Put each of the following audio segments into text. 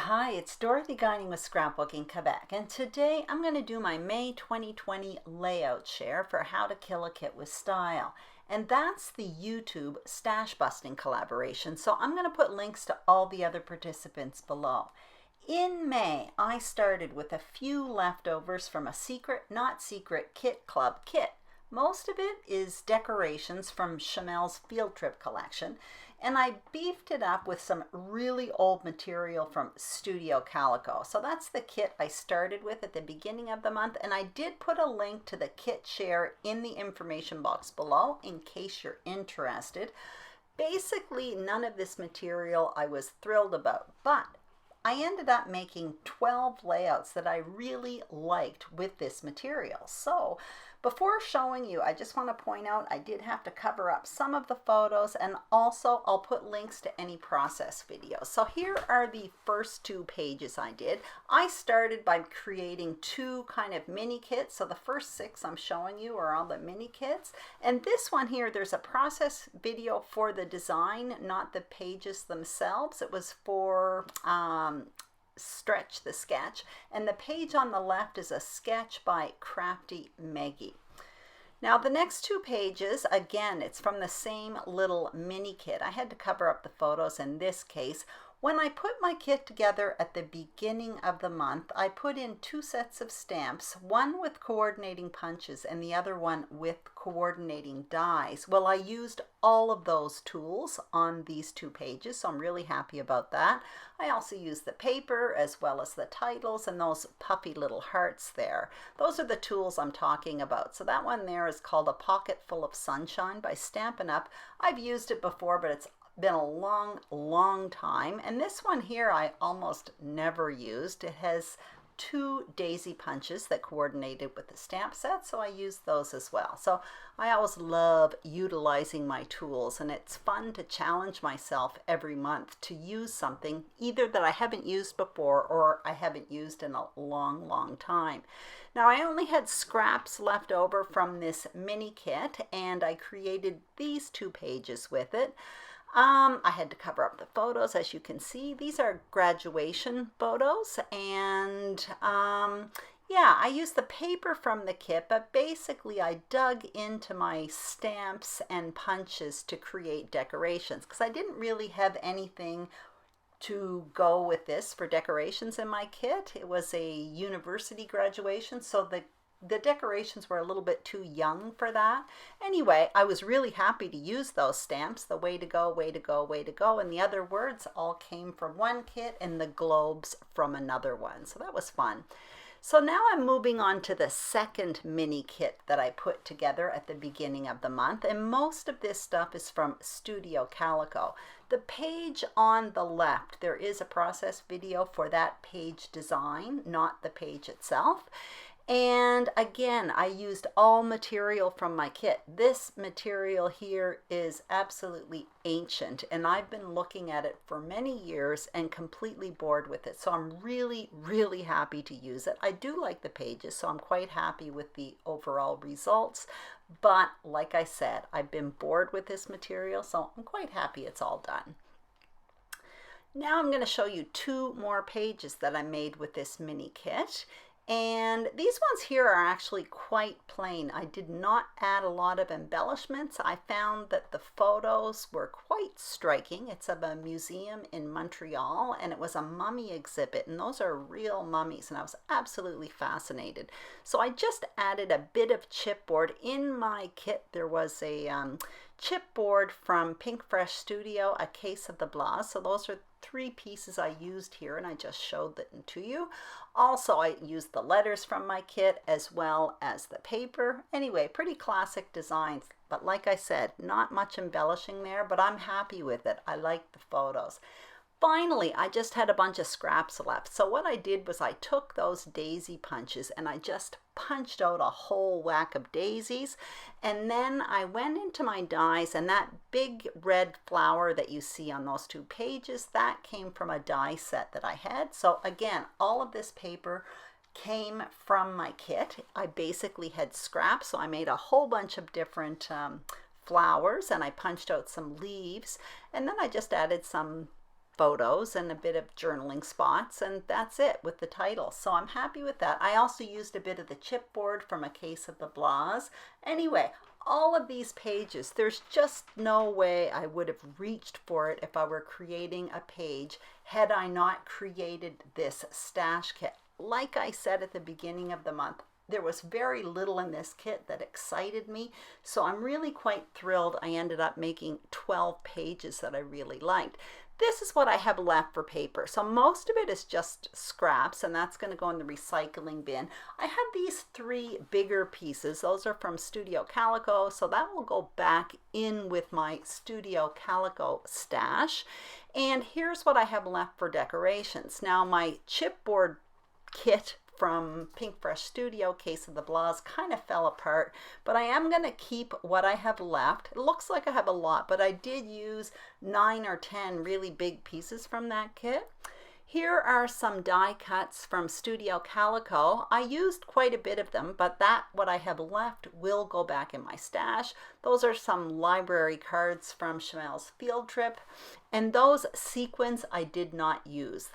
Hi, it's Dorothy Gagne with Scrapbooking Quebec, and today I'm going to do my May 2020 layout share for How to Kill a Kit with Style. And that's the YouTube stash busting collaboration, so I'm going to put links to all the other participants below. In May, I started with a few leftovers from a Secret Not Secret Kit Club kit. Most of it is decorations from Chamel's field trip collection, and I beefed it up with some really old material from Studio Calico. So that's the kit I started with at the beginning of the month, and I did put a link to the kit share in the information box below in case you're interested. Basically, none of this material I was thrilled about, but I ended up making 12 layouts that I really liked with this material. So before showing you, I just want to point out I did have to cover up some of the photos, and also I'll put links to any process videos. So here are the first two pages I did. I started by creating two kind of mini kits. So the first 6 I'm showing you are all the mini kits. And this one here, there's a process video for the design, not the pages themselves. It was for Stretch the Sketch, and the page on the left is a sketch by Crafty Maggie. Now the next 2 pages, again, it's from the same little mini kit. I had to cover up the photos in this case. When I put my kit together at the beginning of the month, I put in 2 sets of stamps, one with coordinating punches and the other one with coordinating dies. Well, I used all of those tools on these 2 pages, so I'm really happy about that. I also used the paper as well as the titles and those puppy little hearts there. Those are the tools I'm talking about. So that one there is called A Pocket Full of Sunshine by Stampin' Up. I've used it before, but it's been a long time, and this one here I almost never used. It has 2 daisy punches that coordinated with the stamp set, so I used those as well. So I always love utilizing my tools, and it's fun to challenge myself every month to use something either that I haven't used before or I haven't used in a long time. Now I only had scraps left over from this mini kit, and I created these 2 pages with it. I had to cover up the photos. As you can see, these are graduation photos, and yeah, I used the paper from the kit, but basically I dug into my stamps and punches to create decorations because I didn't really have anything to go with this for decorations in my kit. It was a university graduation, so the decorations were a little bit too young for that. Anyway, I was really happy to use those stamps, the way to go, way to go, way to go, and the other words all came from one kit and the globes from another one. So that was fun. So now I'm moving on to the second mini kit that I put together at the beginning of the month, and most of this stuff is from Studio Calico. The page on the left, there is a process video for that page design, not the page itself. And again, I used all material from my kit. This material here is absolutely ancient, and I've been looking at it for many years and completely bored with it. So I'm really happy to use it. I do like the pages, so I'm quite happy with the overall results. But like I said, I've been bored with this material, so I'm quite happy it's all done. Now I'm going to show you 2 more pages that I made with this mini kit. And these ones here are actually quite plain. I did not add a lot of embellishments. I found that the photos were quite striking. It's of a museum in Montreal, and it was a mummy exhibit, and those are real mummies, and I was absolutely fascinated. So I just added a bit of chipboard. In my kit there was a chipboard from Pink Fresh Studio, a case of the Blas. So those are 3 pieces I used here, and I just showed them to you. Also, I used the letters from my kit as well as the paper. Anyway, pretty classic designs, but like I said, not much embellishing there, but I'm happy with it. I like the photos. Finally, I just had a bunch of scraps left. So what I did was I took those daisy punches and I just punched out a whole whack of daisies. And then I went into my dies, and that big red flower that you see on those 2 pages, that came from a die set that I had. So again, all of this paper came from my kit. I basically had scraps, so I made a whole bunch of different flowers, and I punched out some leaves, and then I just added some photos and a bit of journaling spots, and that's it with the title. So I'm happy with that. I also used a bit of the chipboard from A Case of the Blahs. Anyway, all of these pages, there's just no way I would have reached for it if I were creating a page had I not created this stash kit. Like I said at the beginning of the month, there was very little in this kit that excited me, so I'm really quite thrilled I ended up making 12 pages that I really liked. This is what I have left for paper. So most of it is just scraps, and that's going to go in the recycling bin. I have these 3 bigger pieces. Those are from Studio Calico, so that will go back in with my Studio Calico stash. And here's what I have left for decorations. Now, my chipboard kit from Pink Fresh Studio, Case of the Blahs, kind of fell apart, but I am going to keep what I have left. It looks like I have a lot, but I did use 9 or 10 really big pieces from that kit. Here are some die cuts from Studio Calico. I used quite a bit of them, but what I have left will go back in my stash. Those are some library cards from Chamel's field trip, and those sequins I did not use.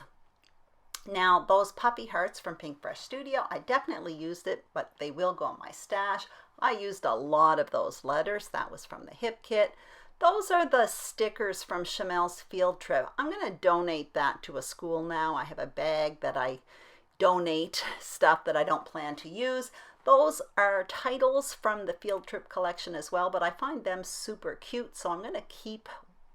Now, those puppy hearts from Pink Fresh Studio, I definitely used it, but they will go in my stash. I used a lot of those letters. That was from the hip kit. Those are the stickers from Chamel's field trip. I'm going to donate that to a school now. I have a bag that I donate stuff that I don't plan to use. Those are titles from the field trip collection as well, but I find them super cute, so I'm going to keep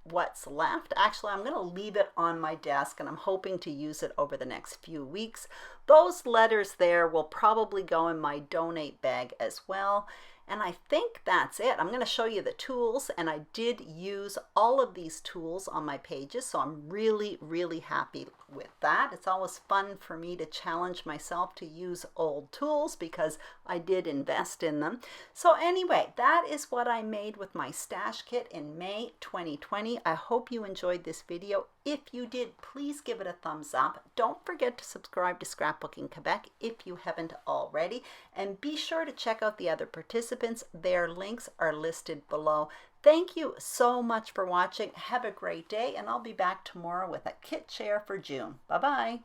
what's left. Actually, I'm going to leave it on my desk, and I'm hoping to use it over the next few weeks. Those letters there will probably go in my donate bag as well. And I think that's it. I'm going to show you the tools, and I did use all of these tools on my pages, so I'm really, really happy with that. It's always fun for me to challenge myself to use old tools because I did invest in them. So anyway, that is what I made with my stash kit in May 2020. I hope you enjoyed this video. If you did, please give it a thumbs up. Don't forget to subscribe to Scrapbooking Quebec if you haven't already, and be sure to check out the other participants. Their links are listed below. Thank you so much for watching. Have a great day, and I'll be back tomorrow with a kit share for June. Bye-bye.